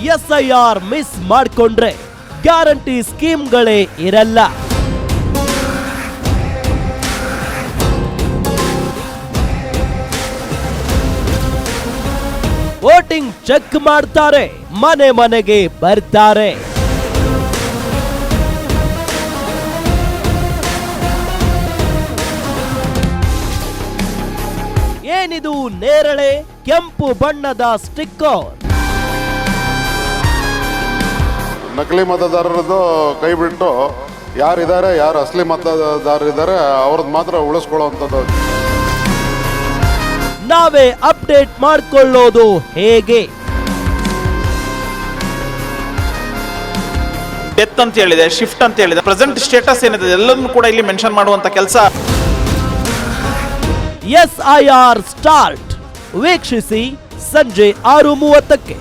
SIR miss ಮಾಡ್ಕೊಂಡ್ರೆ guarantee ಸ್ಕೀಮ್ಗಳೇ ಇರಲ್ಲ. ವೋಟಿಂಗ್ ಚೆಕ್ ಮಾಡ್ತಾರೆ, ಮನೆ ಮನೆಗೆ ಬರ್ತಾರೆ. ಏನಿದು ನೇರಳೆ ಕೆಂಪು ಬಣ್ಣದ ಸ್ಟಿಕ್ಕರ್? ನಕಲಿ ಮತದಾರರದ್ದು ಕೈ ಬಿಟ್ಟು ಯಾರಿದ್ದಾರೆ, ಯಾರು ಅಸಲಿ ಮತದಾರರಿದ್ದಾರೆ ಅವ್ರದ್ದು ಮಾತ್ರ ಉಳಿಸ್ಕೊಳ್ಳುವಂಥದ್ದು. ನಾವೇ ಅಪ್ಡೇಟ್ ಮಾಡ್ಕೊಳ್ಳೋದು ಹೇಗೆ? ಡೆತ್ ಅಂತ ಹೇಳಿದೆ, ಶಿಫ್ಟ್ ಅಂತ ಹೇಳಿದೆ, ಪ್ರೆಸೆಂಟ್ ಸ್ಟೇಟಸ್ ಏನಿದೆ ಎಲ್ಲವನ್ನೂ ಕೂಡ ಇಲ್ಲಿ ಮೆನ್ಷನ್ ಮಾಡುವಂತ ಕೆಲಸ. SIR ಸ್ಟಾರ್ಟ್ ವೀಕ್ಷಿಸಿ ಸಂಜೆ 6:30ಕ್ಕೆ.